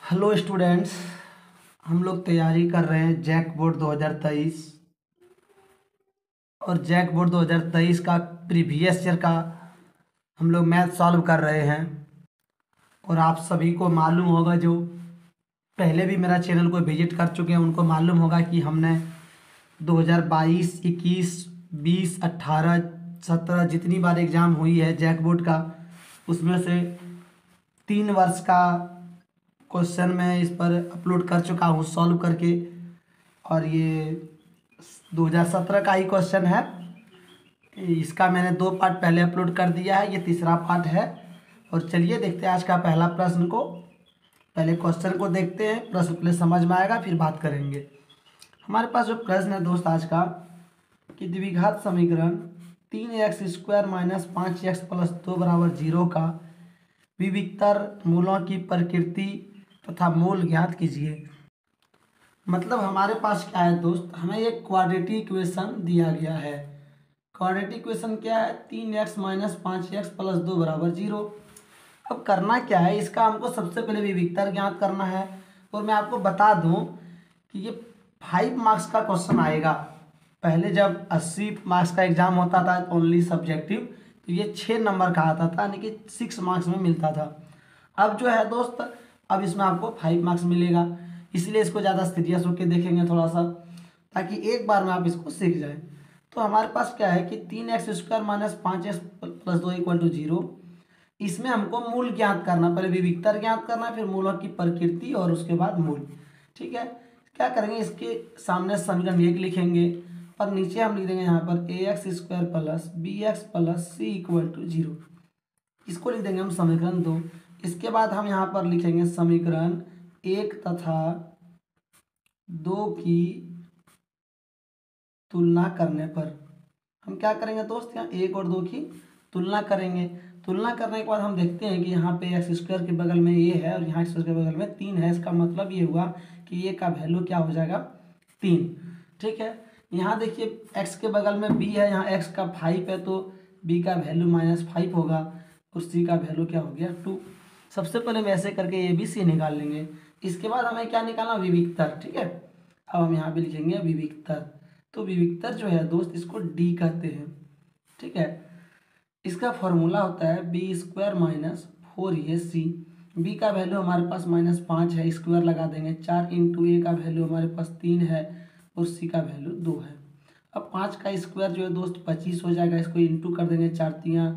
Hello students. हम लोग तैयारी कर रहे हैं जैक बोर्ड 2023 और जैक बोर्ड 2023 का प्रीवियस ईयर का हम लोग मैथ सॉल्व कर रहे हैं। और आप सभी को मालूम होगा, जो पहले भी मेरा चैनल को विजिट कर चुके हैं उनको मालूम होगा कि हमने 2022, 21, 20, 18, 17 जितनी बार एग्ज़ाम हुई है जैक बोर्ड का, उसमें से 3 वर्ष का क्वेश्चन मैं इस पर अपलोड कर चुका हूँ सॉल्व करके। और ये 2017 का ही क्वेश्चन है। इसका मैंने 2 पार्ट पहले अपलोड कर दिया है, ये तीसरा पार्ट है। और चलिए देखते हैं आज का पहला प्रश्न को। पहले क्वेश्चन को देखते हैं, प्रश्न पहले समझ में आएगा फिर बात करेंगे। हमारे पास जो प्रश्न है दोस्त आज का, कि द्विघात समीकरण 3x² - 5x + 2 = 0 का विविक्तर मूलों की प्रकृति तथा मूल ज्ञात कीजिए। मतलब हमारे पास क्या है दोस्त, हमें एक क्वाड्रेटिक इक्वेशन दिया गया है। क्वाड्रेटिक इक्वेशन क्या है? 3x - 5x + 2 = 0। अब करना क्या है, इसका हमको सबसे पहले विविक्तर ज्ञात करना है। और मैं आपको बता दूं कि ये 5 मार्क्स का क्वेश्चन आएगा। पहले जब 80 मार्क्स का एग्जाम होता था ओनली सब्जेक्टिव, तो ये 6 नंबर का आता था, यानी कि 6 मार्क्स में मिलता था। अब जो है दोस्त, अब इसमें आपको 5 मार्क्स मिलेगा, इसलिए इसको ज़्यादा सीरियस होकर देखेंगे थोड़ा सा, ताकि एक बार में आप इसको सीख जाएं। तो हमारे पास क्या है कि 3x² - 5x + 2 = 0। इसमें हमको मूल ज्ञात करना, पहले विविक्तर ज्ञात करना, फिर मूलों की प्रकृति और उसके बाद मूल। ठीक है, क्या करेंगे, इसके सामने समीकरण 1 लिखेंगे और नीचे हम लिख देंगे यहाँ पर ax² + bx + c = 0। इसको लिख देंगे हम समीकरण 2। इसके बाद हम यहाँ पर लिखेंगे समीकरण 1 तथा 2 की तुलना करने पर हम क्या करेंगे दोस्त, यहाँ 1 और 2 की तुलना करेंगे। तुलना करने के बाद हम देखते हैं कि यहाँ पे x² के बगल में ये है और यहाँ x² के बगल में 3 है। इसका मतलब ये हुआ कि ये का वैल्यू क्या हो जाएगा, 3। ठीक है, यहाँ देखिए x के बगल में b है, यहाँ x का 5 है तो b का वैल्यू -5 होगा और c का वैल्यू क्या हो गया, 2। सबसे पहले हम ऐसे करके ए बी सी निकाल लेंगे। इसके बाद हमें क्या निकालना, विविक्तर। ठीक है, अब हम यहाँ पे लिखेंगे विविक्तर। तो विविक्तर जो है दोस्त, इसको डी कहते हैं। ठीक है, इसका फॉर्मूला होता है b² - 4ac। b का वैल्यू हमारे पास -5 है, स्क्वायर लगा देंगे। 4 × a का वैल्यू हमारे पास 3 है और c का वैल्यू 2 है। अब 5 का स्क्वायर जो है दोस्त 25 हो जाएगा, इसको इंटू कर देंगे, 4 × 3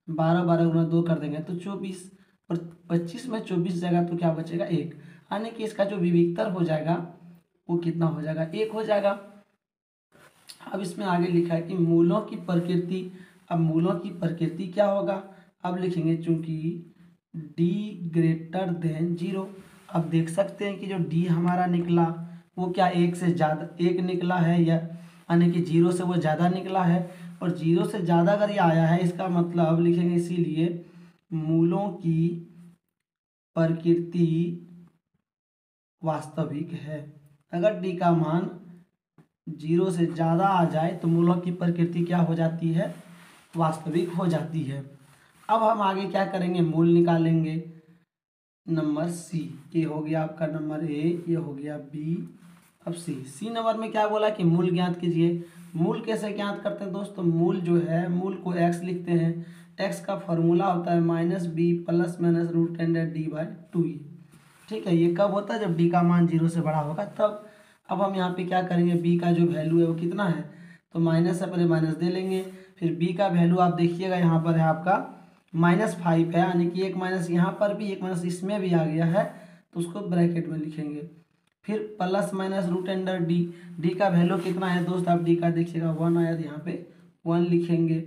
= 12, 12 × 2 कर देंगे तो 24। और 25 में 24 जाएगा तो क्या बचेगा, 1। यानी कि इसका जो विविक्तर हो जाएगा वो कितना हो जाएगा, 1 हो जाएगा। अब इसमें आगे लिखा है कि मूलों की प्रकृति। अब मूलों की प्रकृति क्या होगा, अब लिखेंगे चूंकि d > 0। अब देख सकते हैं कि जो d हमारा निकला वो क्या 1 से ज़्यादा 1 निकला है, या यानी कि 0 से वो ज़्यादा निकला है। और 0 से ज़्यादा अगर ये आया है, इसका मतलब लिखेंगे इसीलिए मूलों की प्रकृति वास्तविक है। अगर d का मान 0 से ज़्यादा आ जाए तो मूलों की प्रकृति क्या हो जाती है, वास्तविक हो जाती है। अब हम आगे क्या करेंगे, मूल निकालेंगे। नंबर सी, ये हो गया आपका नंबर ए, ये हो गया बी। अब सी नंबर में क्या बोला कि मूल ज्ञात कीजिए। मूल कैसे ज्ञात करते हैं दोस्तों, मूल जो है, मूल को x लिखते हैं। x का फॉर्मूला होता है -b ± √10d/2e। ठीक है, ये कब होता है, जब d का मान 0 से बड़ा होगा तब। अब हम यहाँ पे क्या करेंगे, b का जो वैल्यू है वो कितना है, तो माइनस से पहले माइनस दे लेंगे। फिर b का वैल्यू आप देखिएगा यहाँ पर है आपका -5 है, यानी कि एक माइनस यहाँ पर भी, एक माइनस इसमें भी आ गया है, तो उसको ब्रैकेट में लिखेंगे। फिर प्लस माइनस √d, d का वैल्यू कितना है दोस्त, आप d का देखिएगा 1 आया तो यहाँ पे 1 लिखेंगे।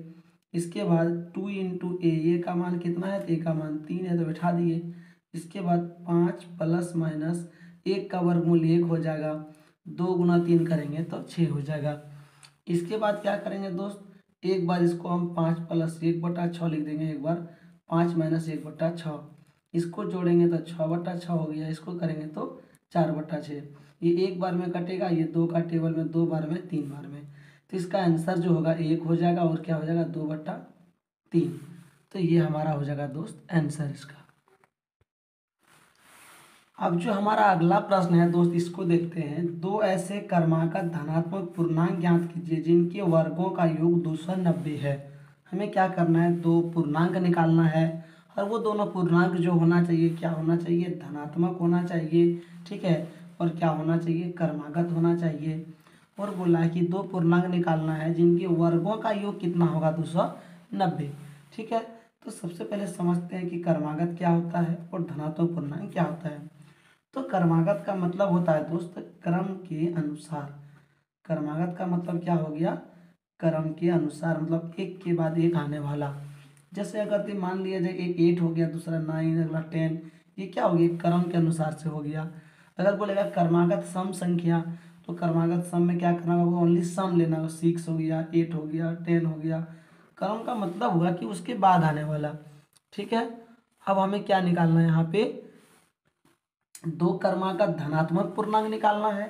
इसके बाद 2 × a, ये का मान कितना है, तो a का मान 3 है तो बैठा दिए। इसके बाद 5 ± 1 का वर्गमूल 1 हो जाएगा, 2 × 3 करेंगे तो 6 हो जाएगा। इसके बाद क्या करेंगे दोस्त, एक बार इसको हम 5 + 1/6 लिख देंगे, एक बार 5 - 1/6, इसको जोड़ेंगे तो 6/6 हो गया, इसको करेंगे तो 4/6। ये एक बार में कटेगा, ये 2 का टेबल में 2 बार में 3 बार में, तो इसका आंसर जो होगा 1 हो जाएगा और क्या हो जाएगा 2/3। तो ये हमारा हो जाएगा दोस्त आंसर इसका। अब जो हमारा अगला प्रश्न है दोस्त, इसको देखते हैं। दो ऐसे क्रमागत धनात्मक पूर्णांक ज्ञात कीजिए जिनके वर्गों का योग 290 है। हमें क्या करना है, दो पूर्णांक निकालना है, और वो दोनों पूर्णांक जो होना चाहिए, क्या होना चाहिए, धनात्मक होना चाहिए, ठीक है। और क्या होना चाहिए, क्रमागत होना चाहिए। और बोला है कि दो पूर्णांक निकालना है जिनके वर्गों का योग कितना होगा, 290, ठीक है। तो सबसे पहले समझते हैं कि क्रमागत क्या होता है और धनात्मक पूर्णांक क्या होता है। तो क्रमागत का मतलब होता है दोस्त क्रम के अनुसार। क्रमागत का मतलब क्या हो गया, क्रम के अनुसार, मतलब एक के बाद एक आने वाला। जैसे अगर मान लिया जाए एक 8 हो गया, दूसरा 9, अगला 10, ये क्या हो गया, क्रम के अनुसार से हो गया। अगर बोलेगा क्रमागत सम संख्या, तो क्रमागत सम में क्या करना होगा, ओनली सम लेना होगा। 6 हो गया, 8 हो गया, 10 हो गया। क्रम का मतलब होगा कि उसके बाद आने वाला, ठीक है। अब हमें क्या निकालना है, यहाँ पे दो क्रमागत धनात्मक पूर्णांक निकालना है।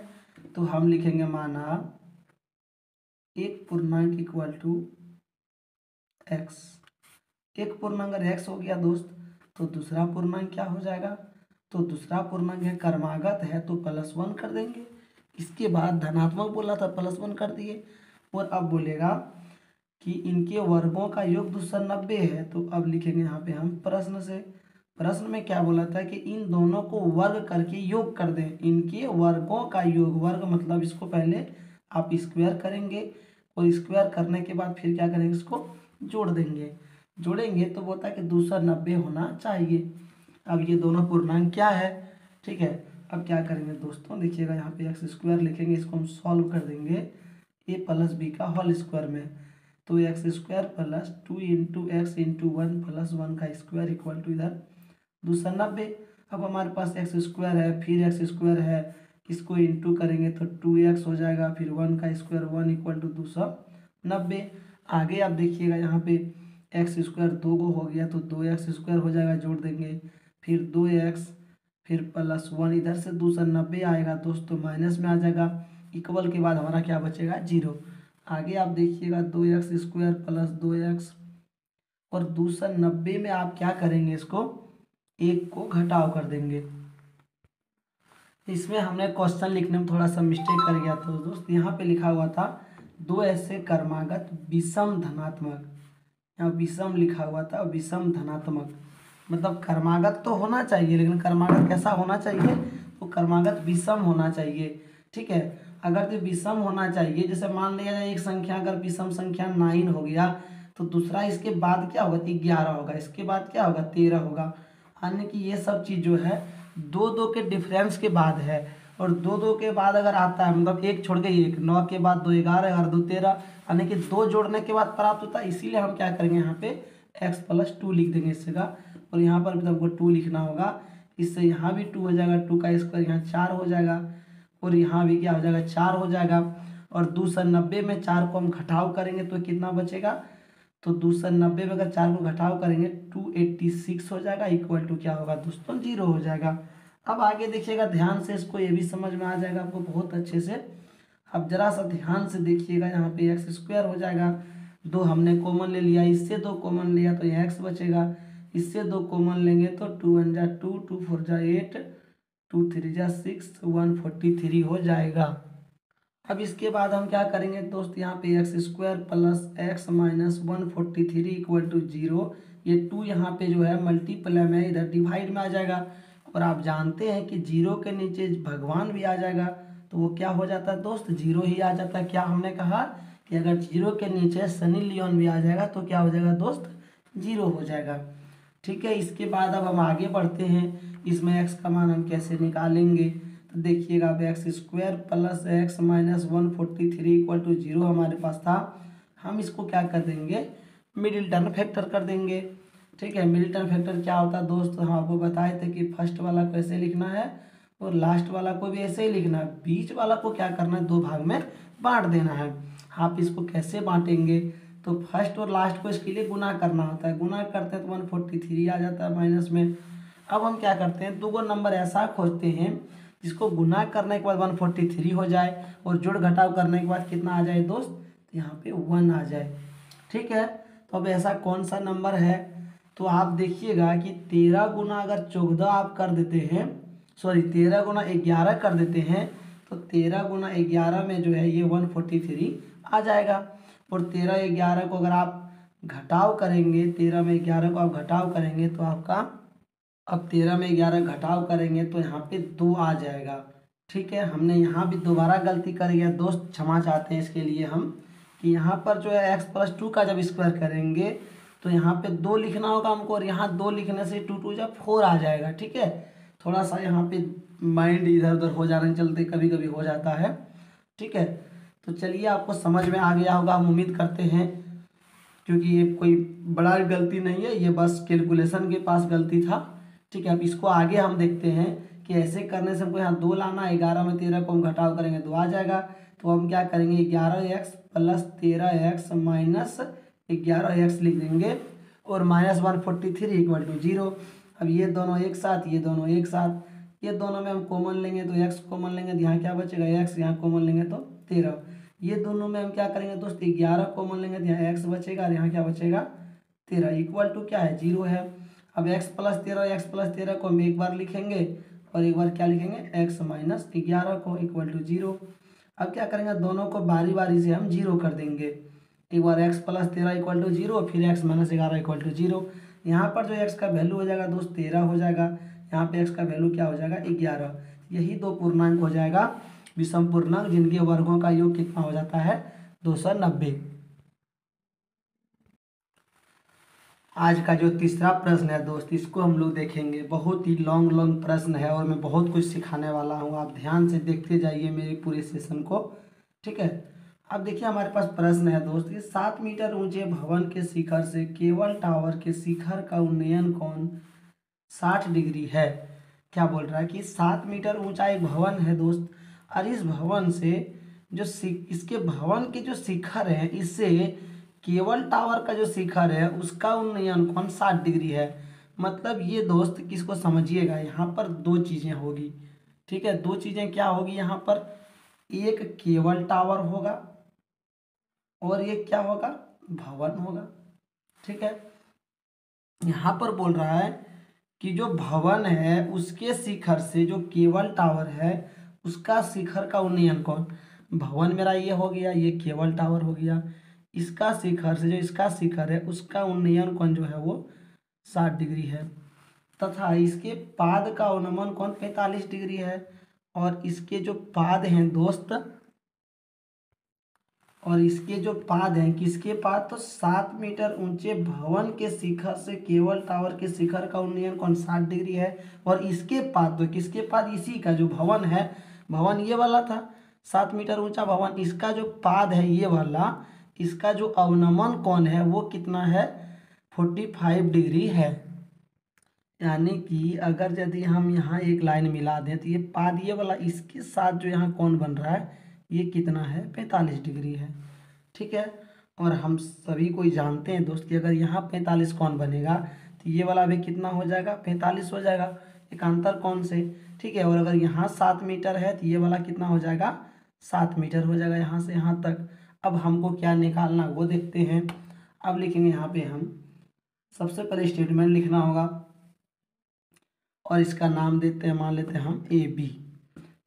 तो हम लिखेंगे माना एक पूर्णांक इक्वल टू एक्स। एक पूर्णांक अगर एक्स हो गया दोस्त, तो दूसरा पूर्णांक क्या हो जाएगा, तो दूसरा पूर्णांक है क्रमागत है तो +1 कर देंगे। इसके बाद धनात्मक बोला था, +1 कर दिए। और अब बोलेगा कि इनके वर्गों का योग 290 है, तो अब लिखेंगे यहाँ पे हम प्रश्न से। प्रश्न में क्या बोला था कि इन दोनों को वर्ग करके योग कर दें। इनके वर्गों का योग, वर्ग मतलब इसको पहले आप स्क्वायर करेंगे, और स्क्वायर करने के बाद फिर क्या करेंगे, इसको जोड़ देंगे। जोड़ेंगे तो बोलता है कि 290 होना चाहिए। अब ये दोनों पूर्णांक क्या है, ठीक है। अब क्या करेंगे दोस्तों, देखिएगा यहाँ पे x² लिखेंगे, इसको हम सॉल्व कर देंगे a + b का होल स्क्वायर में। तो x² + 2 × x × 1 + 1 का स्क्वायर इक्वल टू इधर 290। अब हमारे पास x² है, फिर x² है, इसको इंटू करेंगे तो 2x हो जाएगा, फिर 1 का स्क्वायर 1 इक्वल टू 290। आगे आप देखिएगा यहाँ पे x² 2 को हो गया तो 2x² हो जाएगा, जोड़ देंगे, फिर 2x, फिर +1, इधर से 290 आएगा दोस्तों, माइनस में आ जाएगा। इक्वल के बाद हमारा क्या बचेगा, 0। आगे आप देखिएगा 2x² + 2x, और 290 में आप क्या करेंगे, इसको एक को घटाव कर देंगे। इसमें हमने क्वेश्चन लिखने में थोड़ा सा मिस्टेक कर गया था दोस्त। यहाँ पे लिखा हुआ था दो ऐसे क्रमागत विषम धनात्मक, यहाँ विषम लिखा हुआ था, विषम धनात्मक मतलब क्रमागत तो होना चाहिए, लेकिन क्रमागत कैसा होना चाहिए, तो क्रमागत विषम होना चाहिए, ठीक है। अगर तो विषम होना चाहिए, जैसे मान लिया जाए एक संख्या अगर विषम संख्या 9 हो गया, तो दूसरा इसके बाद क्या होगा, 11 होगा, इसके बाद क्या होगा, 13 होगा। यानी कि ये सब चीज़ जो है दो दो के डिफरेंस के बाद है, और दो दो के बाद अगर आता है, मतलब एक छोड़ के एक, 9 के बाद 2 11, 11 2 13, यानी कि 2 जोड़ने के बाद प्राप्त होता है। इसीलिए हम क्या करेंगे, यहाँ पे x + 2 लिख देंगे इससे का, और यहाँ पर भी हमको 2 लिखना होगा। इससे यहाँ भी 2 हो जाएगा, 2 का स्क्वायर यहाँ 4 हो जाएगा, और यहाँ भी क्या हो जाएगा, 4 हो जाएगा। और 290 में 4 को हम घटाव करेंगे तो कितना बचेगा, तो 290 में अगर 4 को घटाव करेंगे 286 हो जाएगा, इक्वल टू क्या होगा दोस्तों, 0 हो जाएगा। अब आगे देखिएगा ध्यान से, इसको ये भी समझ में आ जाएगा आपको बहुत अच्छे से। अब जरा सा ध्यान से देखिएगा, यहाँ पे x² हो जाएगा, 2 हमने कॉमन ले लिया, इससे 2 कॉमन लिया तो यहाँ x बचेगा, इससे 2 कॉमन लेंगे तो 2 × 2, 2 × 4 = 8, 2 × 3 = 6, 143 हो जाएगा। अब इसके बाद हम क्या करेंगे दोस्त, यहाँ पे x² + x - 143 इक्वल टू 0। ये 2 यहाँ पे जो है मल्टीप्लाई में, इधर डिवाइड में आ जाएगा। और आप जानते हैं कि 0 के नीचे भगवान भी आ जाएगा, तो वो क्या हो जाता है दोस्त, 0 ही आ जाता है। क्या हमने कहा कि अगर 0 के नीचे सनी लियोन भी आ जाएगा तो क्या हो जाएगा दोस्त, 0 हो जाएगा, ठीक है। इसके बाद अब हम आगे बढ़ते हैं, इसमें x का मान हम कैसे निकालेंगे, तो देखिएगा अब x² + x - 143 इक्वल टू 0 हमारे पास था। हम इसको क्या कर देंगे, मिडिल टर्म फैक्टर कर देंगे, ठीक है। मिडिल टर्म फैक्टर क्या होता है दोस्त, हम आपको बताए थे कि फर्स्ट वाला को ऐसे लिखना है और लास्ट वाला को भी ऐसे ही लिखना है। बीच वाला को क्या करना है, 2 भाग में बांट देना है। आप इसको कैसे बांटेंगे, तो फर्स्ट और लास्ट को इसके लिए गुना करना होता है, गुना करते हैं तो 143 आ जाता है माइनस में। अब हम क्या करते हैं, 2 नंबर ऐसा खोजते हैं जिसको गुना करने के बाद 143 हो जाए, और जोड़ घटाव करने के बाद कितना आ जाए दोस्त, तो यहाँ पे 1 आ जाए, ठीक है। तो अब ऐसा कौन सा नंबर है, तो आप देखिएगा कि 13 × अगर 14 आप कर देते हैं सॉरी 13 गुना 11 कर देते हैं तो 13 गुना 11 में जो है ये 143 आ जाएगा। और 13 11 को अगर आप घटाव करेंगे, 13 में 11 को आप घटाव करेंगे तो आपका, अब 13 में 11 घटाव करेंगे तो यहाँ पे 2 आ जाएगा। ठीक है, हमने यहाँ भी दोबारा गलती करी है दोस्त, क्षमा चाहते हैं इसके लिए हम, कि यहाँ पर जो है x+2 का जब स्क्वायर करेंगे तो यहाँ पे 2 लिखना होगा हमको, और यहाँ 2 लिखने से 2 2 जब 4 आ जाएगा। ठीक है, थोड़ा सा यहाँ पे माइंड इधर उधर हो जाने के चलते कभी कभी हो जाता है। ठीक है, तो चलिए आपको समझ में आ गया होगा, हम उम्मीद करते हैं, क्योंकि ये कोई बड़ा गलती नहीं है, ये बस कैलकुलेशन के पास गलती था। ठीक है, अब इसको आगे हम देखते हैं कि ऐसे करने से हमको यहाँ 2 लाना, 11 में 13 को हम घटाव करेंगे 2 आ जाएगा। तो हम क्या करेंगे, 11x + 13x - 11x लिख देंगे, और -143 = 0। अब ये दोनों एक साथ, ये दोनों एक साथ, ये दोनों में हम कॉमन लेंगे तो x कॉमन लेंगे तो यहाँ क्या बचेगा, x, यहाँ कॉमन लेंगे तो 13। ये दोनों में हम क्या करेंगे दोस्त, 11 कॉमन लेंगे तो यहाँ x बचेगा, और यहाँ क्या बचेगा 13, = क्या है, 0 है। अब x + 13 को हम एक बार लिखेंगे, और एक बार क्या लिखेंगे, x - 11 को = 0। अब क्या करेंगे, दोनों को बारी बारी से हम 0 कर देंगे। एक बार x + 13 = 0, फिर x - 11 = 0। यहाँ पर जो x का वैल्यू हो जाएगा दोस्त 13 हो जाएगा, यहाँ पे x का वैल्यू क्या हो जाएगा 11। यही दो पूर्णांक हो जाएगा विषम पूर्णांक, जिनके वर्गों का योग कितना हो जाता है 290। आज का जो तीसरा प्रश्न है दोस्त, इसको हम लोग देखेंगे। बहुत ही लॉन्ग प्रश्न है और मैं बहुत कुछ सिखाने वाला हूँ, आप ध्यान से देखते जाइए मेरे पूरे सेशन को। ठीक है, अब देखिए हमारे पास प्रश्न है दोस्त, ये 7 मीटर ऊंचे भवन के शिखर से केबल टावर के शिखर का उन्नयन कोण 60 डिग्री है। क्या बोल रहा है कि 7 मीटर ऊंचा एक भवन है दोस्त, और इस भवन से जो इसके भवन के जो शिखर है, इससे केबल टावर का जो शिखर है उसका उन्नयन कोण 60 डिग्री है। मतलब ये दोस्त किसको समझिएगा, यहाँ पर दो चीज़ें होगी। ठीक है, दो चीज़ें क्या होगी यहाँ पर, एक केबल टावर होगा और एक क्या होगा, भवन होगा। ठीक है, यहाँ पर बोल रहा है कि जो भवन है उसके शिखर से जो केबल टावर है उसका शिखर का उन्नयन कोण, भवन मेरा ये हो गया, ये केबल टावर हो गया, इसका शिखर से जो इसका शिखर है उसका उन्नयन कोण जो है वो 60 डिग्री है, तथा इसके पाद का उन्नयन कोण 45 डिग्री है। और इसके जो पाद हैं दोस्त, और इसके जो पाद हैं, किसके पाद, तो 7 मीटर ऊंचे भवन के शिखर से केबल टावर के शिखर का उन्नयन कोण 60 डिग्री है। और इसके पाद, तो किसके पाद, इसी का जो भवन है, भवन ये वाला था 7 मीटर ऊंचा भवन, इसका जो पाद है ये वाला, इसका जो अवनमन कोण है वो कितना है 45 डिग्री है। यानी कि अगर यदि हम यहाँ एक लाइन मिला दें तो ये पाद ये वाला इसके साथ जो यहाँ कोण बन रहा है ये कितना है 45 डिग्री है। ठीक है, और हम सभी कोई जानते हैं दोस्त कि अगर यहाँ 45 कोण बनेगा तो ये वाला भी कितना हो जाएगा 45 हो जाएगा एकांतर कोण से। ठीक है, और अगर यहाँ 7 मीटर है तो ये वाला कितना हो जाएगा 7 मीटर हो जाएगा यहाँ से यहाँ तक। अब हमको क्या निकालना वो देखते हैं। अब लिखेंगे यहाँ पे हम सबसे पहले स्टेटमेंट लिखना होगा, और इसका नाम देते हैं, मान लेते हैं हम ए बी।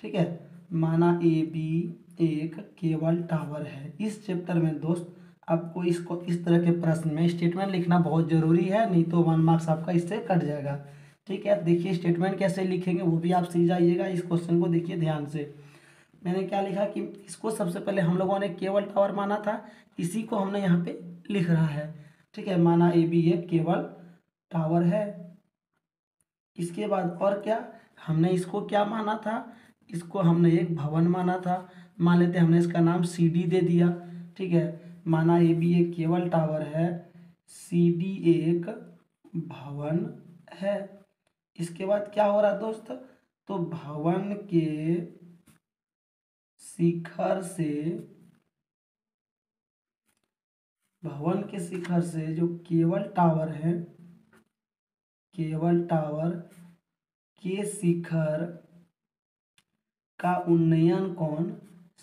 ठीक है, माना ए बी एक केबल टावर है। इस चैप्टर में दोस्त आपको इसको इस तरह के प्रश्न में स्टेटमेंट लिखना बहुत ज़रूरी है, नहीं तो 1 मार्क्स आपका इससे कट जाएगा। ठीक है, देखिए स्टेटमेंट कैसे लिखेंगे वो भी आप सीख जाइएगा। इस क्वेश्चन को देखिए ध्यान से। मैंने क्या लिखा कि इसको सबसे पहले हम लोगों ने केबल टावर माना था, इसी को हमने यहाँ पे लिख रहा है। ठीक है, माना ए बी एक केबल टावर है। इसके बाद और क्या, हमने इसको क्या माना था, इसको हमने एक भवन माना था। मान लेते हैं हमने इसका नाम सी डी दे दिया। ठीक है, माना ए बी एक केबल टावर है, सी डी एक भवन है। इसके बाद क्या हो रहा है दोस्त, तो भवन के शिखर से, भवन के शिखर से जो केबल टावर है, केबल टावर के शिखर का उन्नयन कोण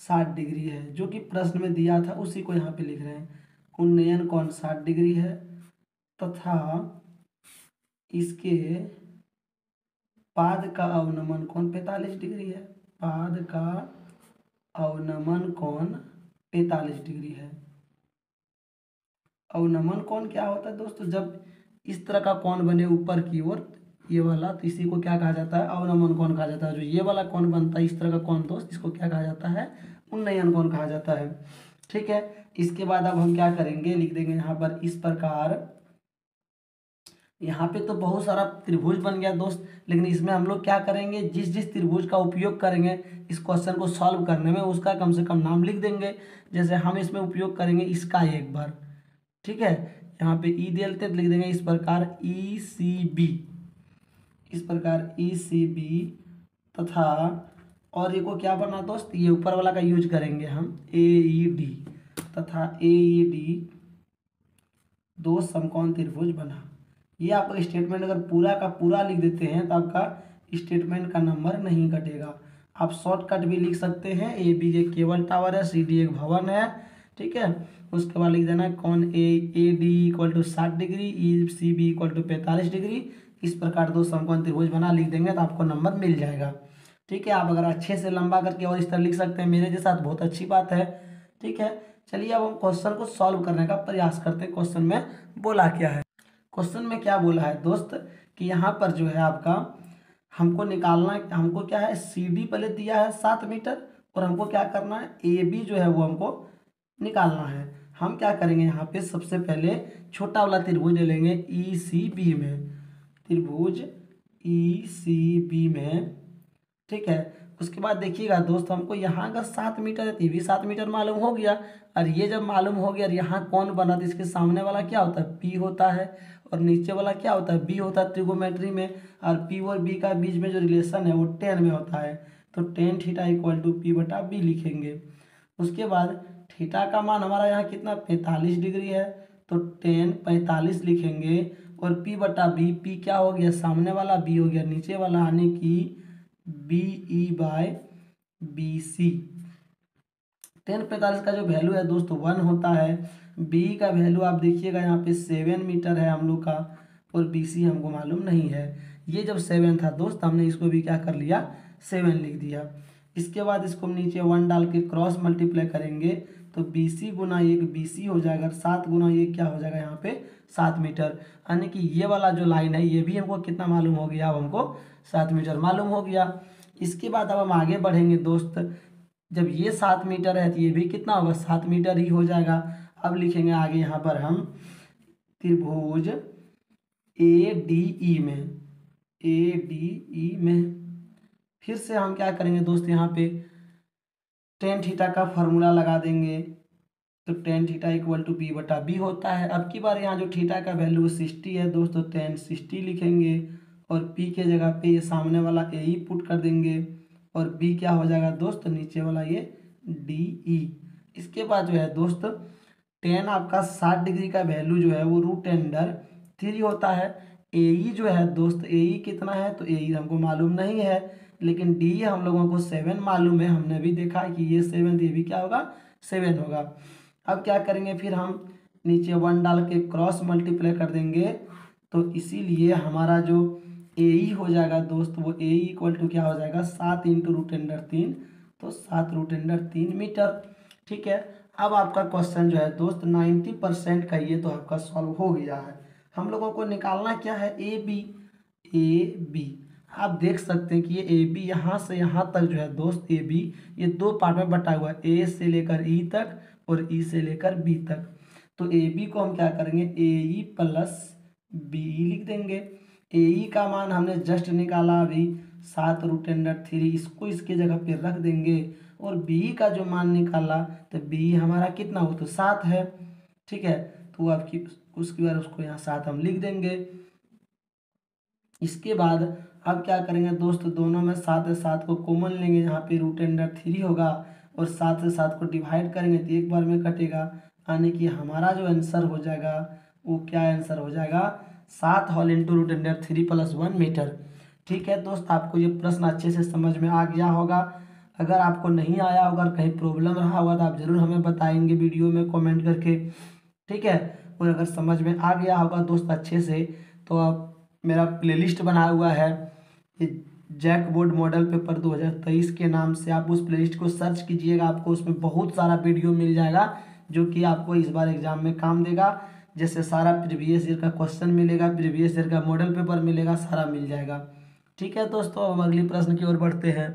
60 डिग्री है, जो कि प्रश्न में दिया था उसी को यहाँ पे लिख रहे हैं। उन्नयन कोण 60 डिग्री है तथा इसके पाद का अवनमन कोण 45 डिग्री है। पाद का अवनमन कोण 45 डिग्री है। अवनमन कोण क्या होता है दोस्तों, जब इस तरह का कोण बने ऊपर की ओर, ये वाला, तो इसी को क्या कहा जाता है, अवनमन कोण कहा जाता है। जो ये वाला कोण बनता है इस तरह का कोण दोस्त, इसको क्या कहा जाता है, उन्नयन कोण कहा जाता है। ठीक है, इसके बाद अब हम क्या करेंगे, लिख देंगे यहाँ पर इस प्रकार। यहाँ पे तो बहुत सारा त्रिभुज बन गया दोस्त, लेकिन इसमें हम लोग क्या करेंगे, जिस जिस त्रिभुज का उपयोग करेंगे इस क्वेश्चन को सॉल्व करने में, उसका कम से कम नाम लिख देंगे। जैसे हम इसमें उपयोग करेंगे इसका एक बार, ठीक है, यहाँ पे ई देते लिख देंगे इस प्रकार ई सी बी, इस प्रकार ई सी बी, तथा और ये को क्या बना दोस्त, ये ऊपर वाला का यूज करेंगे हम ए ई डी, तथा ए ई डी दो समकोण त्रिभुज बना। ये आपका स्टेटमेंट अगर पूरा का पूरा लिख देते हैं तो आपका स्टेटमेंट का नंबर नहीं कटेगा। आप शॉर्टकट भी लिख सकते हैं, ए बी एक केबल टावर है, सी डी एक भवन है, ठीक है। उसके बाद लिख देना कौन A D equal to 60 degree, E C B equal to 45 degree. इस प्रकार दो समकोण त्रिभुज बना लिख देंगे तो आपको नंबर मिल जाएगा। ठीक है, आप अगर अच्छे से लंबा करके और इस तरह लिख सकते हैं मेरे जैसा, बहुत अच्छी बात है। ठीक है, चलिए अब हम क्वेश्चन को सॉल्व करने का प्रयास करते हैं। क्वेश्चन में बोला क्या है, क्वेश्चन में क्या बोला है दोस्त कि यहाँ पर जो है आपका हमको निकालना है, हमको क्या है, सी डी पहले दिया है 7 मीटर, और हमको क्या करना है, ए बी जो है वो हमको निकालना है। हम क्या करेंगे, यहाँ पे सबसे पहले छोटा वाला त्रिभुज ले लेंगे ई सी बी में, त्रिभुज ई सी बी में, ठीक है। उसके बाद देखिएगा दोस्त, हमको यहाँ अगर 7 मीटर है तो ये भी 7 मीटर मालूम हो गया, और ये जब मालूम हो गया और यहाँ कौन बना, तो इसके सामने वाला क्या होता है, पी होता है, और नीचे वाला क्या होता है, बी होता है ट्रिगोमेट्री में। और पी और बी का बीच में जो रिलेशन है वो tan में होता है, तो tan theta equal to P बटा बी लिखेंगे। उसके बाद थीटा का मान हमारा यहाँ कितना 45 डिग्री है, तो tan 45 लिखेंगे, और पी बटा बी, पी क्या हो गया, सामने वाला, बी हो गया नीचे वाला, यानी कि B E by B C. tan 45 का जो वैल्यू है दोस्तों 1 होता है। बी का वैल्यू आप देखिएगा यहाँ पे 7 मीटर है हम लोग का, और बी सी हमको मालूम नहीं है। ये जब 7 था दोस्त, हमने इसको भी क्या कर लिया, 7 लिख दिया। इसके बाद इसको हम नीचे 1 डाल के क्रॉस मल्टीप्लाई करेंगे, तो बी सी गुना 1 बी सी हो जाएगा, 7 गुना 1 क्या हो जाएगा यहाँ पे 7 मीटर। यानी कि ये वाला जो लाइन है ये भी हमको कितना मालूम हो गया, अब हमको 7 मीटर मालूम हो गया। इसके बाद अब हम आगे बढ़ेंगे दोस्त, जब ये 7 मीटर है तो ये भी कितना होगा, 7 मीटर ही हो जाएगा। अब लिखेंगे आगे यहाँ पर हम त्रिभुज ए डी ई में, ए डी ई में फिर से हम क्या करेंगे दोस्त, यहाँ पे tan थीटा का फॉर्मूला लगा देंगे, तो tan theta equal to B बटा बी होता है। अब की बार यहाँ जो थीटा का वैल्यू 60 है दोस्तों, tan 60 लिखेंगे, और p के जगह पे ये सामने वाला ए ई पुट कर देंगे, और b क्या हो जाएगा दोस्त, नीचे वाला ये डी ई। इसके बाद जो है दोस्त tan आपका 60 डिग्री का वैल्यू जो है वो √3 होता है। ए ई जो है दोस्त, ए ई कितना है, तो ए ई हमको मालूम नहीं है, लेकिन डी हम लोगों को 7 मालूम है, हमने भी देखा है कि ये 7, ये भी क्या होगा 7 होगा। अब क्या करेंगे, फिर हम नीचे 1 डाल के क्रॉस मल्टीप्लाई कर देंगे, तो इसीलिए हमारा जो ए ई हो जाएगा दोस्त, वो ए ई इक्वल टू क्या हो जाएगा 7 इंटू √3, तो 7 √3 मीटर। ठीक है, अब आपका क्वेश्चन जो है दोस्त 90% का ये तो आपका सॉल्व हो गया है। हम लोगों को निकालना क्या है, ए बी। ए बी आप देख सकते हैं कि ये ए बी यहाँ से यहाँ तक जो है दोस्त, ए बी ये 2 पार्ट में बटा हुआ है, ए से लेकर ई तक और ई से लेकर बी तक। तो ए बी को हम क्या करेंगे, ए ई प्लस बी लिख देंगे। ए ई का मान हमने जस्ट निकाला अभी 7 √3, इसको इसके जगह पे रख देंगे, और बी का जो मान निकाला तो बी हमारा कितना हो, तो 7 है। ठीक है, तो आपकी उसके बाद उसको यहाँ 7 हम लिख देंगे। इसके बाद अब क्या करेंगे दोस्त, दोनों में 7 से 7 को कॉमन लेंगे, यहाँ पे √3 होगा, और 7 से 7 को डिवाइड करेंगे तो एक बार में कटेगा, यानी कि हमारा जो आंसर हो जाएगा वो क्या आंसर हो जाएगा, 7 होल इंटू √3 प्लस 1 मीटर। ठीक है दोस्त, आपको ये प्रश्न अच्छे से समझ में आ गया होगा। अगर आपको नहीं आया होगा, कहीं प्रॉब्लम रहा होगा तो आप ज़रूर हमें बताएंगे वीडियो में कमेंट करके। ठीक है, और अगर समझ में आ गया होगा दोस्त अच्छे से, तो आप मेरा प्लेलिस्ट बना हुआ है, जैक बोर्ड मॉडल पेपर 2023 के नाम से आप उस प्लेलिस्ट को सर्च कीजिएगा, आपको उसमें बहुत सारा वीडियो मिल जाएगा जो कि आपको इस बार एग्जाम में काम देगा। जैसे सारा प्रीवियस ईयर का क्वेश्चन मिलेगा, प्रीवियस ईयर का मॉडल पेपर मिलेगा, सारा मिल जाएगा। ठीक है दोस्तों, हम अगली प्रश्न की ओर बढ़ते हैं।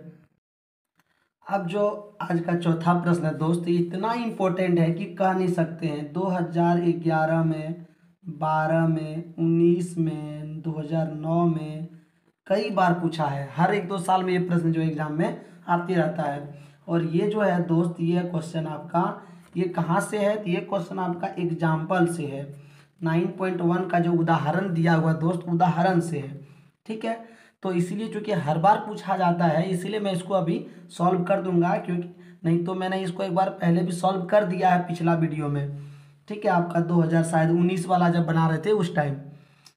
अब जो आज का चौथा प्रश्न है दोस्त, इतना इम्पोर्टेंट है कि कह नहीं सकते हैं। 2011 में, 12 में, 19 में, 2009 में कई बार पूछा है। हर 1-2 साल में ये प्रश्न जो एग्जाम में आते रहता है। और ये जो है दोस्त, ये क्वेश्चन आपका ये कहाँ से है? तो ये क्वेश्चन आपका एग्जाम्पल से है। 9.1 का जो उदाहरण दिया हुआ दोस्त, उदाहरण से है। ठीक है, तो इसीलिए चूंकि हर बार पूछा जाता है, इसीलिए मैं इसको अभी सॉल्व कर दूंगा, क्योंकि नहीं तो मैंने इसको एक बार पहले भी सॉल्व कर दिया है पिछला वीडियो में। ठीक है, आपका 2019 वाला जब बना रहे थे उस टाइम।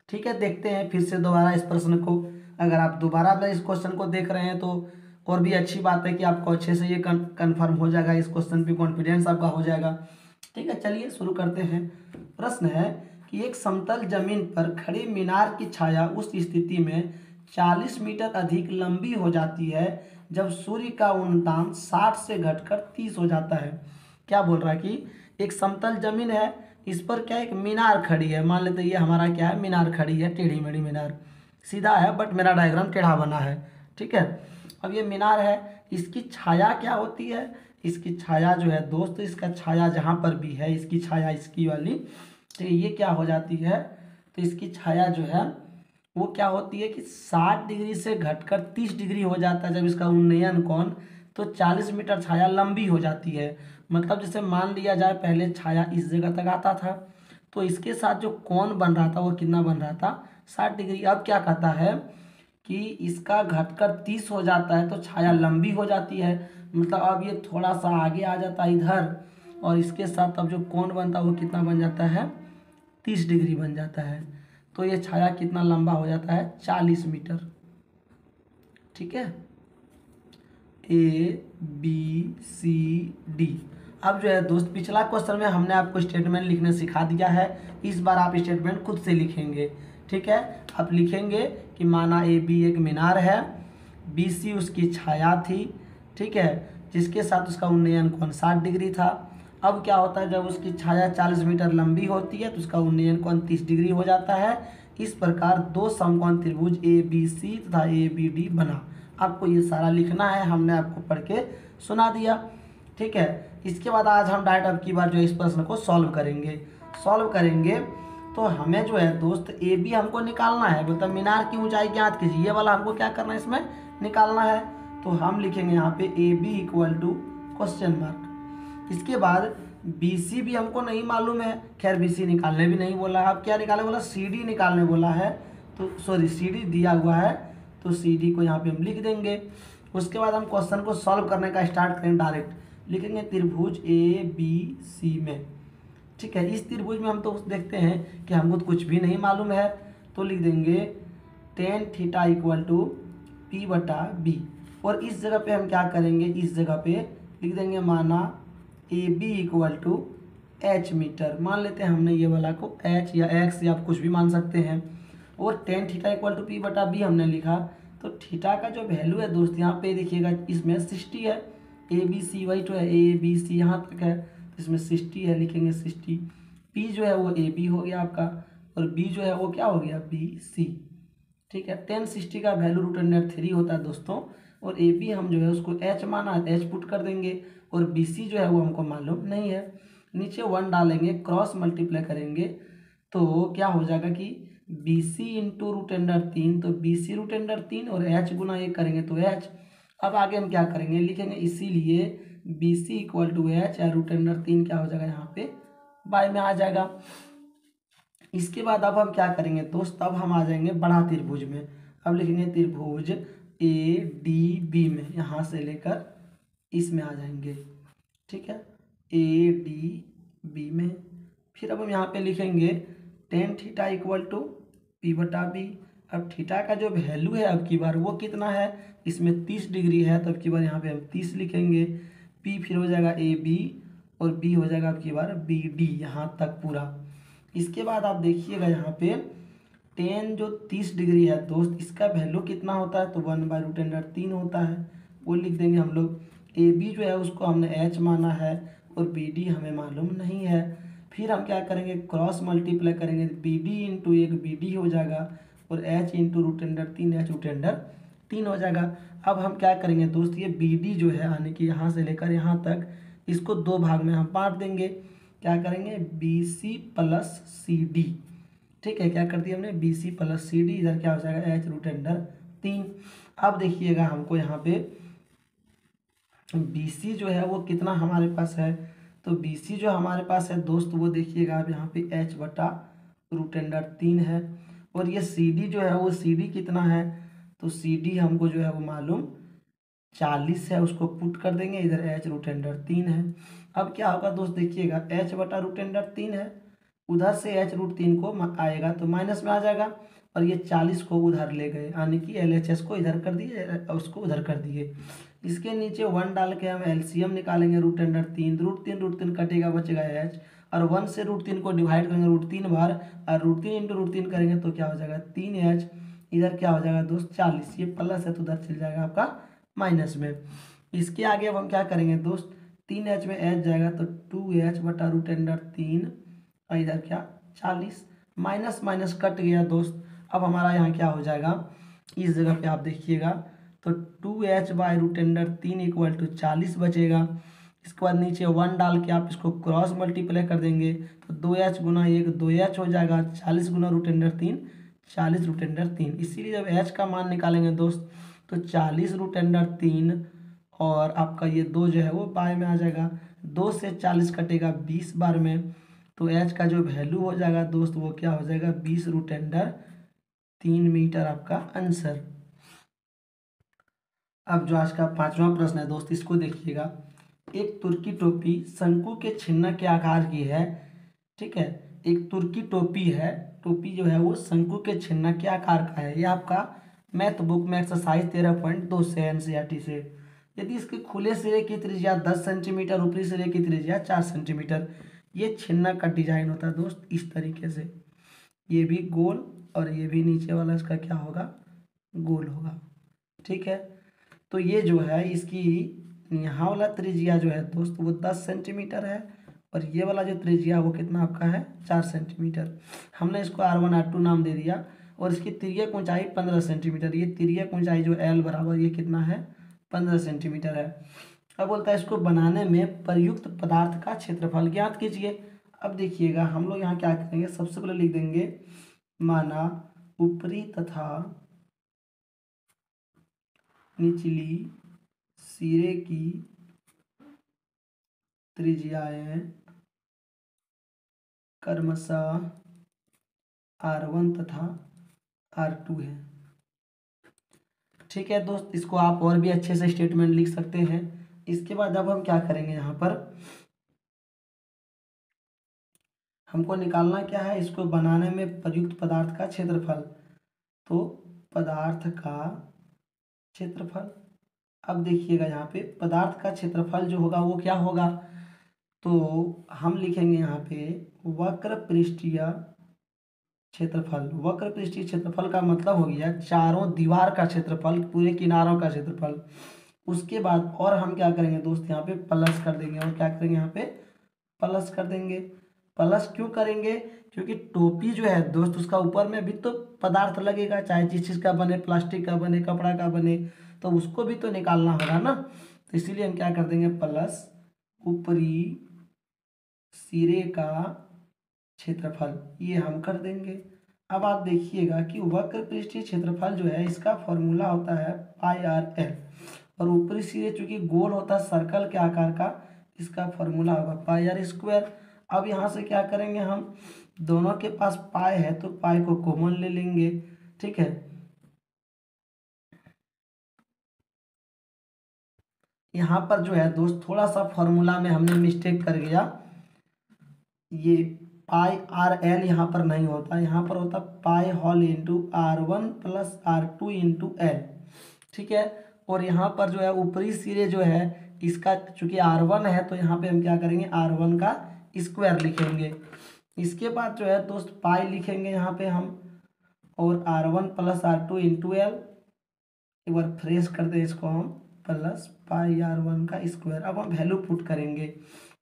ठीक है, देखते हैं फिर से दोबारा इस प्रश्न को। अगर आप दोबारा इस क्वेश्चन को देख रहे हैं तो और भी अच्छी बात है कि आपको अच्छे से ये कन्फर्म हो जाएगा, इस क्वेश्चन पे कॉन्फिडेंस आपका हो जाएगा। ठीक है, चलिए शुरू करते हैं। प्रश्न है कि एक समतल जमीन पर खड़े मीनार की छाया उस स्थिति में 40 मीटर अधिक लंबी हो जाती है जब सूर्य का उन्नतान 60 से घटकर 30 हो जाता है। क्या बोल रहा है कि एक समतल जमीन है, इस पर क्या एक मीनार खड़ी है। मान लेते ये हमारा क्या है, मीनार खड़ी है, टेढ़ी मेढ़ी मीनार, सीधा है बट मेरा डायग्राम टेढ़ा बना है। ठीक है, अब ये मीनार है, इसकी छाया क्या होती है? इसकी छाया जो है दोस्त, इसका छाया जहाँ पर भी है, इसकी छाया इसकी वाली, तो ये क्या हो जाती है? तो इसकी छाया जो है वो क्या होती है कि 60 डिग्री से घटकर 30 डिग्री हो जाता है जब इसका उन्नयन कोण, तो 40 मीटर छाया लंबी हो जाती है। मतलब जैसे मान लिया जाए पहले छाया इस जगह तक आता था, तो इसके साथ जो कोण बन रहा था वो कितना बन रहा था? 60 डिग्री। अब क्या कहता है कि इसका घटकर 30 हो जाता है तो छाया लंबी हो जाती है। मतलब अब ये थोड़ा सा आगे आ जाता है इधर, और इसके साथ अब जो कोण बनता है वो कितना बन जाता है? 30 डिग्री बन जाता है। तो ये छाया कितना लंबा हो जाता है? 40 मीटर। ठीक है, ABCD। अब जो है दोस्त, पिछला क्वेश्चन में हमने आपको स्टेटमेंट लिखने सिखा दिया है, इस बार आप स्टेटमेंट खुद से लिखेंगे। ठीक है, आप लिखेंगे कि माना AB एक मीनार है, BC उसकी छाया थी, ठीक है, जिसके साथ उसका उन्नयन कोण 60 डिग्री था। अब क्या होता है, जब उसकी छाया 40 मीटर लंबी होती है तो उसका उन्नयन कोण 30 डिग्री हो जाता है। इस प्रकार दो समकोण त्रिभुज ABC तथा ABD बना। आपको ये सारा लिखना है, हमने आपको पढ़ के सुना दिया। ठीक है, इसके बाद आज हम डायरेक्ट अब की बार जो इस प्रश्न को सॉल्व करेंगे। तो हमें जो है दोस्त AB हमको निकालना है, मतलब मीनार की ऊंचाई ज्ञात कीजिए, ये वाला हमको क्या करना है, इसमें निकालना है। तो हम लिखेंगे यहाँ पे AB equal to question mark. इसके बाद BC भी हमको नहीं मालूम है, खैर BC निकालने भी नहीं बोला है। अब क्या निकालने बोला? CD निकालने बोला है, तो सॉरी CD दिया हुआ है, तो CD को यहाँ पे हम लिख देंगे। उसके बाद हम क्वेश्चन को सॉल्व करने का स्टार्ट करेंगे। डायरेक्ट लिखेंगे त्रिभुज ABC में। ठीक है, इस त्रिभुज में हम तो देखते हैं कि हमको तो कुछ भी नहीं मालूम है, तो लिख देंगे tan theta equal to P/B। और इस जगह पे हम क्या करेंगे, इस जगह पे लिख देंगे माना AB equal to H metre. मान लेते हैं हमने ये वाला को H या X या आप कुछ भी मान सकते हैं। और tan theta equal to P/B हमने लिखा, तो थीटा का जो वैल्यू है दोस्त यहाँ पे देखिएगा, इसमें 60 है। ABC वही तो है, ABC यहाँ तक है, इसमें 60 है, लिखेंगे 60। P जो है वो AB हो गया आपका, और B जो है वो क्या हो गया? BC। ठीक है, tan 60 का वैल्यू √3 होता है दोस्तों, और AB हम जो है उसको H माना है, H पुट कर देंगे, और BC जो है वो हमको मालूम नहीं है। नीचे 1 डालेंगे, क्रॉस मल्टीप्लाई करेंगे, तो क्या हो जाएगा कि BC इंटू √3, तो BC √3 और H गुना ये करेंगे तो H। अब आगे हम क्या करेंगे, लिखेंगे इसीलिए BC इक्वल टू H या √3 क्या हो जाएगा यहाँ पे बाय में आ जाएगा। इसके बाद अब हम क्या करेंगे दोस्त, अब हम आ जाएंगे बड़ा त्रिभुज में। अब लिखेंगे त्रिभुज ADB में, यहाँ से लेकर इसमें आ जाएंगे। ठीक है, ADB में। फिर अब हम यहाँ पे लिखेंगे tan theta equal to P/B। अब थीटा का जो वैल्यू है अब की बार वो कितना है, इसमें 30 डिग्री है, तो अब की बार यहाँ पे हम 30 लिखेंगे। P फिर हो जाएगा AB, और B हो जाएगा अब की बार BD, यहाँ तक पूरा। इसके बाद आप देखिएगा यहाँ पे टेन जो 30 डिग्री है दोस्त, इसका वैल्यू कितना होता है, तो 1/√3 होता है, वो लिख देंगे हम लोग। ए बी जो है उसको हमने एच माना है और बी डी हमें मालूम नहीं है। फिर हम क्या करेंगे, क्रॉस मल्टीप्लाई करेंगे, बी डी इंटू एक बी डी हो जाएगा और एच इंटू √3 एच √3 हो जाएगा। अब हम क्या करेंगे दोस्त, ये बी डी जो है यानी कि यहाँ से लेकर यहाँ तक, इसको दो भाग में हम बांट देंगे। क्या करेंगे, B C plus C D. ठीक है, क्या कर दिया हमने, B C plus C D, इधर क्या हो जाएगा एच √3। अब देखिएगा हमको यहाँ पे बी सी जो है वो कितना हमारे पास है, तो बी सी जो हमारे पास है दोस्त वो देखिएगा आप यहाँ पे h/√3 है। और ये सी डी जो है वो सी डी कितना है, तो सी डी हमको जो है वो मालूम 40 है, उसको पुट कर देंगे, इधर h√3 है। अब क्या होगा दोस्त, देखिएगा h/√3 है, उधर से h√3 को आएगा तो माइनस में आ जाएगा, और ये 40 को उधर ले गए यानी कि LHS को इधर कर दिए, उसको उधर कर दिए। इसके नीचे 1 डाल के हम एलसीएम निकालेंगे, √3 कटेगा, बचेगा h, और 1 से √3 को डिवाइड करेंगे √3 बार, और √3 इंटू √3 करेंगे तो क्या हो जाएगा 3h, इधर क्या हो जाएगा दोस्त 40, ये प्लस है तो उधर चल जाएगा आपका माइनस में। इसके आगे अब हम क्या करेंगे दोस्त, 3h में h जाएगा तो 2h/√3, और इधर क्या 40, माइनस माइनस कट गया दोस्त। अब हमारा यहाँ क्या हो जाएगा, इस जगह पे आप देखिएगा तो 2h/√3 इक्वल टू 40 बचेगा। इसके बाद नीचे 1 डाल के आप इसको क्रॉस मल्टीप्लाई कर देंगे तो 2h गुना 1 2h हो जाएगा, 40 गुना √3 40 √3। इसीलिए जब h का मान निकालेंगे दोस्त तो 40 √3, और आपका ये 2 जो है वो बाय में आ जाएगा, 2 से 40 कटेगा 20 बार में, तो h का जो वैल्यू हो जाएगा दोस्त वो क्या हो जाएगा 20 √3 मीटर, आपका आंसर। अब जो आज का 5वां प्रश्न है दोस्त, इसको देखिएगा। एक तुर्की टोपी शंकु के छिन्न के आकार की है। ठीक है, एक तुर्की टोपी है, टोपी जो है वो शंकु के छिन्न के आकार का है। ये आपका मैथ बुक में एक्सरसाइज 13.2 से एनसीईआरटी से। यदि इसके खुले सिरे की त्रिज्या 10 सेंटीमीटर, ऊपरी सिरे की त्रिज्या 4 सेंटीमीटर, ये छिन्ना का डिजाइन होता है दोस्त इस तरीके से, ये भी गोल और ये भी नीचे वाला इसका क्या होगा, गोल होगा। ठीक है, तो ये जो है इसकी यहाँ वाला त्रिज्या जो है दोस्त वो 10 सेंटीमीटर है, और ये वाला जो त्रिज्या वो कितना आपका है 4 सेंटीमीटर। हमने इसको R1 R2 नाम दे दिया, और इसकी तिर्यक ऊंचाई 15 सेंटीमीटर, ये तिर्यक ऊंचाई जो L बराबर ये कितना है 15 सेंटीमीटर है। अब बोलता है इसको बनाने में प्रयुक्त पदार्थ का क्षेत्रफल ज्ञात कीजिए। अब देखिएगा हम लोग यहाँ क्या करेंगे, सबसे पहले लिख देंगे माना ऊपरी तथा निचली सिरे की त्रिज्याएं क्रमशः R1 तथा R2 है। ठीक है दोस्त, इसको आप और भी अच्छे से स्टेटमेंट लिख सकते हैं। इसके बाद अब हम क्या करेंगे, यहाँ पर हमको निकालना क्या है, इसको बनाने में प्रयुक्त पदार्थ का क्षेत्रफल, तो पदार्थ का क्षेत्रफल। अब देखिएगा यहाँ पे पदार्थ का क्षेत्रफल जो होगा वो क्या होगा, तो हम लिखेंगे यहाँ पे वक्र पृष्ठीय क्षेत्रफल। वक्र पृष्ठीय क्षेत्रफल का मतलब हो गया चारों दीवार का क्षेत्रफल, पूरे किनारों का क्षेत्रफल। उसके बाद और हम क्या करेंगे दोस्त, यहाँ पे प्लस कर देंगे, और क्या करेंगे यहाँ पे प्लस कर देंगे। प्लस क्यों करेंगे, क्योंकि टोपी जो है दोस्त उसका ऊपर में भी तो पदार्थ लगेगा, चाहे जिस चीज़ का बने, प्लास्टिक का बने, कपड़ा का बने, तो उसको भी तो निकालना होगा ना। तो इसीलिए हम क्या कर देंगे प्लस ऊपरी सिरे का क्षेत्रफल, ये हम कर देंगे। अब आप देखिएगा कि वक्र पृष्ठीय क्षेत्रफल जो है इसका फॉर्मूला होता है πr/l, और ऊपरी सिरे चूंकि गोल होता है सर्कल के आकार का, इसका फॉर्मूला होगा πr²। अब यहाँ से क्या करेंगे, हम दोनों के पास पाई है तो पाई को कॉमन ले लेंगे। ठीक है, यहाँ पर जो है दोस्त थोड़ा सा फॉर्मूला में हमने मिस्टेक कर गया, ये πr/l यहाँ पर नहीं होता, यहाँ पर होता pi whole into R1 plus R2 into L। ठीक है, और यहाँ पर जो है ऊपरी सिरे जो है इसका चूंकि R1 है तो यहाँ पे हम क्या करेंगे R1 का स्क्वायर लिखेंगे। इसके बाद जो है दोस्त पाई लिखेंगे यहाँ पे हम, और R1 plus R2 into L, एक बार फ्रेश कर दें इसको हम, प्लस पाई R1 का स्क्वायर। अब हम वैल्यू पुट करेंगे।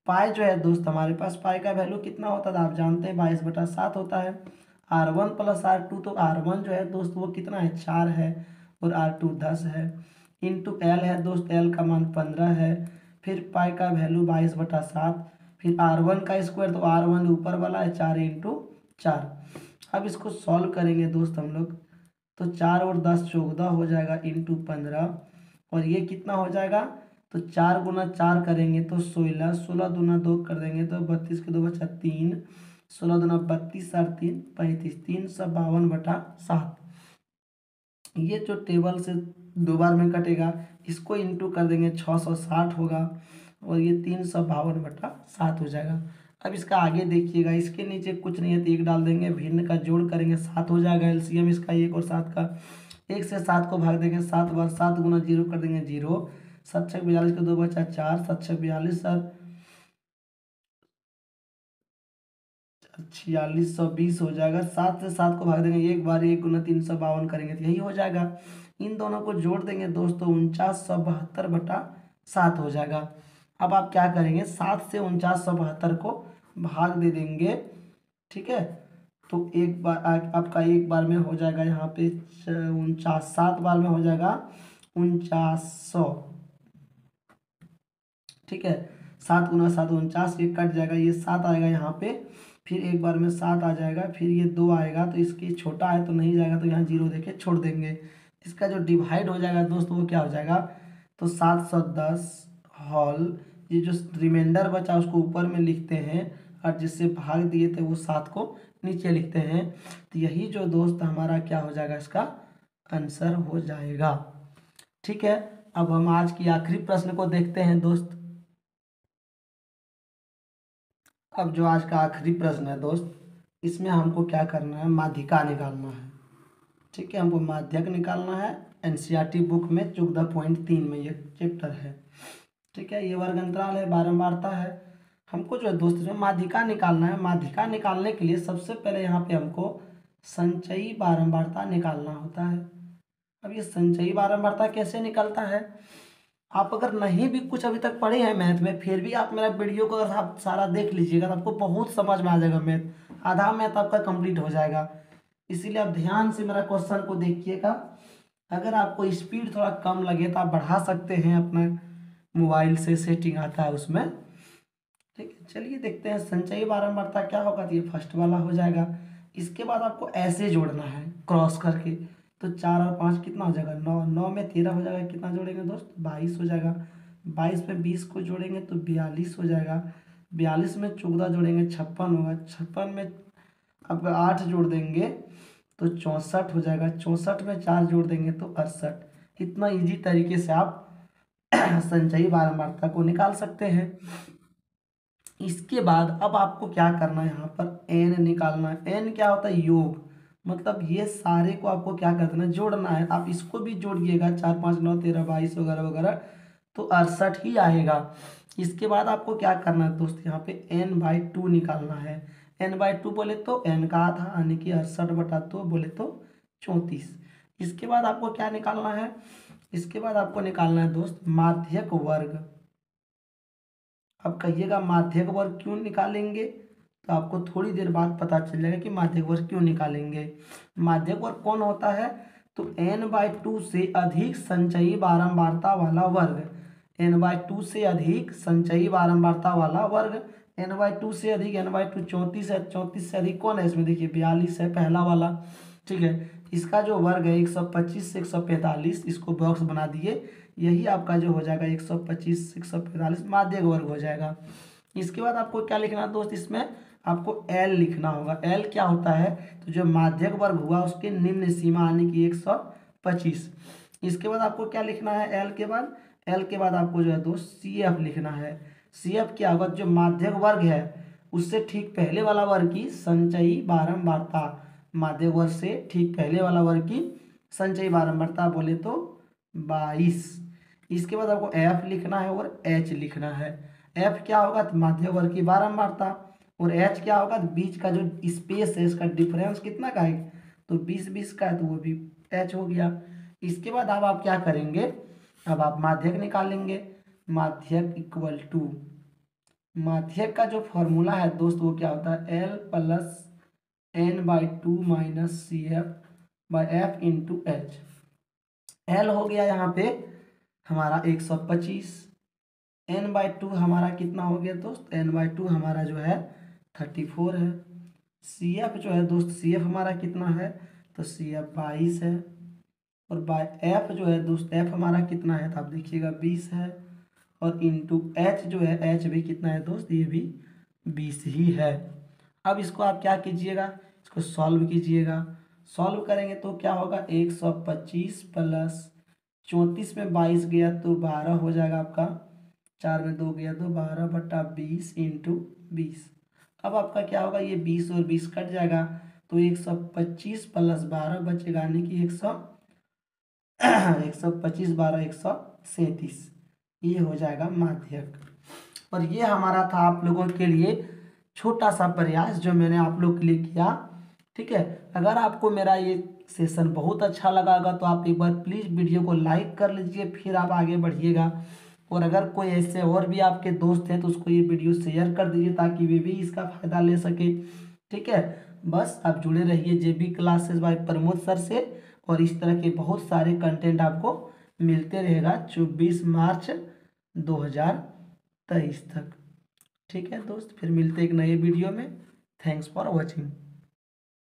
पाई जो है दोस्त हमारे पास, पाई का वैल्यू कितना होता था आप जानते हैं, 22/7 होता है। R1 प्लस R2, तो R1 जो है दोस्त वो कितना है, 4 है, और R2 10 है, इंटू एल है दोस्त, एल का मान 15 है, फिर पाई का वैल्यू 22/7, फिर R1 का स्क्वायर, तो R1 ऊपर वाला है, 4 इंटू 4। अब इसको सॉल्व करेंगे दोस्त हम लोग, तो 4 और 10 14 हो जाएगा, इंटू 15, और ये कितना हो जाएगा, तो 4 गुना 4 करेंगे तो 16, 16 दूना 2 कर देंगे तो 32 के 2 बचा 3, 16 दूना 32, 4 3 35, 352/7। ये जो टेबल से 2 बार में कटेगा, इसको इंटू कर देंगे, 660 होगा, और ये 352/7 हो जाएगा। अब इसका आगे देखिएगा, इसके नीचे कुछ नहीं है तो 1 डाल देंगे, भिन्न का जोड़ करेंगे 7 हो जाएगा, एलसीएम इसका 1 और 7 का। 1 से 7 को भाग देंगे 7 बार, 7 गुना 0 कर देंगे 0, 7 6 42 के 2 बचा 4, 7 6 42 सर 4620 हो जाएगा। 7 से 7 को भाग देंगे 1 बार, 1 गुना 352 करेंगे तो यही हो जाएगा। इन दोनों को जोड़ देंगे दोस्तों, 4972/7 हो जाएगा। अब आप क्या करेंगे, 7 से 4972 को भाग दे देंगे, ठीक है। तो एक बार आपका एक बार में हो जाएगा यहाँ पे 49, 7 बार में हो जाएगा 4900, ठीक है। 7 गुना 7 49, ये कट जाएगा, ये 7 आएगा यहाँ पे, फिर एक बार में 7 आ जाएगा, फिर ये 2 आएगा, तो इसकी छोटा है तो नहीं जाएगा, तो यहाँ 0 देके छोड़ देंगे। इसका जो डिवाइड हो जाएगा दोस्त वो क्या हो जाएगा, तो 710 होल, ये जो रिमाइंडर बचा उसको ऊपर में लिखते हैं, और जिससे भाग दिए थे वो 7 को नीचे लिखते हैं। तो यही जो दोस्त हमारा क्या हो जाएगा, इसका आंसर हो जाएगा, ठीक है। अब हम आज की आखिरी प्रश्न को देखते हैं दोस्त। अब जो आज का आखिरी प्रश्न है दोस्त, इसमें हमको क्या करना है, माध्यिका निकालना है, ठीक है। हमको माध्यक निकालना है, एनसीईआरटी बुक में 14.3 में ये चैप्टर है, ठीक है। ये वर्ग अंतराल है, बारंबारता है। हमको जो है दोस्त इसमें माध्यिका निकालना है। माध्यिका निकालने के लिए सबसे पहले यहाँ पे हमको संचयी बारंबारता निकालना होता है। अब ये संचयी बारंबारता कैसे निकलता है, आप अगर नहीं भी कुछ अभी तक पढ़े हैं मैथ में, फिर भी आप मेरा वीडियो को अगर आप सारा देख लीजिएगा तो आपको बहुत समझ में आ जाएगा मैथ, आधा मैथ आपका कंप्लीट हो जाएगा। इसीलिए आप ध्यान से मेरा क्वेश्चन को देखिएगा। अगर आपको स्पीड थोड़ा कम लगे तो आप बढ़ा सकते हैं, अपना मोबाइल से सेटिंग आता है उसमें, ठीक है। चलिए देखते हैं संचयी बारंबारता क्या होगा, तो ये फर्स्ट वाला हो जाएगा। इसके बाद आपको ऐसे जोड़ना है क्रॉस करके, तो 4 और 5 कितना हो जाएगा, 9, 9 में 13 हो जाएगा, कितना जोड़ेंगे दोस्त, 22 हो जाएगा। 22 में 20 को जोड़ेंगे तो 42 हो जाएगा। 42 में 14 जोड़ेंगे 56 होगा। 56 में अब 8 जोड़ देंगे तो 64 हो जाएगा। 64 में 4 जोड़ देंगे तो 68। इतना इजी तरीके से आप संचयी बारंबारता को निकाल सकते हैं। इसके बाद अब आपको क्या करना है, यहाँ पर एन निकालना है। एन क्या होता है, योग, मतलब ये सारे को आपको क्या करना है, जोड़ना है। आप इसको भी जोड़िएगा, 4 5 9 13 22 वगैरह वगैरह, तो 68 ही आएगा। इसके बाद आपको क्या करना है दोस्त, यहाँ पे n/2 निकालना है। n/2 बोले तो n का आधा, यानी कि 68/2 बोले तो 34। इसके बाद आपको क्या निकालना है, इसके बाद आपको निकालना है दोस्त माध्यक वर्ग। अब कहिएगा माध्यक वर्ग क्यों निकालेंगे, तो आपको थोड़ी देर बाद पता चल जाएगा कि माध्यक वर्ग क्यों निकालेंगे। माध्यक वर्ग कौन होता है, तो n/2 से अधिक संचयी बारंबारता वाला वर्ग। n/2 से अधिक संचयी बारंबारता वाला वर्ग। n/2 से अधिक, n/2 34 है, 34 से अधिक कौन है इसमें, देखिए 42 है पहला वाला, ठीक है। इसका जो वर्ग है 125 से 145, इसको बॉक्स बना दिए, यही आपका जो हो जाएगा 125 से 145 माध्यक वर्ग हो जाएगा। इसके बाद आपको क्या लिखना है दोस्त, इसमें आपको L लिखना होगा। L क्या होता है, तो जो माध्यक वर्ग हुआ उसके निम्न सीमा आने की 125। इसके बाद आपको क्या लिखना है, L के बाद आपको जो है दोस्त CF लिखना है। CF क्या होगा, जो माध्यक वर्ग है उससे ठीक पहले वाला वर्ग की संचयी बारंबारता, माध्यक वर्ग से ठीक पहले वाला वर्ग की संचयी बारंबारता बोले तो 22। इसके बाद आपको F लिखना है और H लिखना है। F क्या होगा, तो माध्यक वर्ग की बारंबारता, और H क्या होगा, बीच का जो स्पेस है इसका डिफरेंस कितना का है, तो 20 का है तो वो भी एच हो गया। इसके बाद अब आप क्या करेंगे, अब आप माध्यक निकालेंगे। माध्यक इक्वल टू, माध्यक का जो फॉर्मूला है दोस्त वो क्या होता है, L plus N by two minus C F by F into H. L हो गया यहाँ पे हमारा 125, एन बाई टू हमारा कितना हो गया दोस्त, एन बाई टू हमारा जो है 34 है। सी एफ जो है दोस्त, सी एफ हमारा कितना है, तो सी एफ 22 है। और बाय एफ जो है दोस्त, एफ हमारा कितना है, तो आप देखिएगा 20 है। और इंटू एच जो है, एच भी कितना है दोस्त, ये भी 20 ही है। अब इसको आप क्या कीजिएगा, इसको सॉल्व कीजिएगा। सॉल्व करेंगे तो क्या होगा, 125 प्लस 34 में 22 गया तो 12 हो जाएगा आपका, 4 में 2 गया तो 12/20 इंटू 20। अब आपका क्या होगा, ये 20 और 20 कट जाएगा तो 125 प्लस 12 बचेगा, यानी कि 125 12 137, ये हो जाएगा माध्यक। और ये हमारा था आप लोगों के लिए छोटा सा प्रयास जो मैंने आप लोग के लिए किया। ठीक है, अगर आपको मेरा ये सेशन बहुत अच्छा लगा होगा तो आप एक बार प्लीज़ वीडियो को लाइक कर लीजिए, फिर आप आगे बढ़िएगा। और अगर कोई ऐसे और भी आपके दोस्त हैं तो उसको ये वीडियो शेयर कर दीजिए ताकि वे भी इसका फ़ायदा ले सके। ठीक है, बस आप जुड़े रहिए JB classes bye Pramod sir से, और इस तरह के बहुत सारे कंटेंट आपको मिलते रहेगा 24 मार्च 2023 तक। ठीक है दोस्त, फिर मिलते एक नए वीडियो में। Thanks for watching.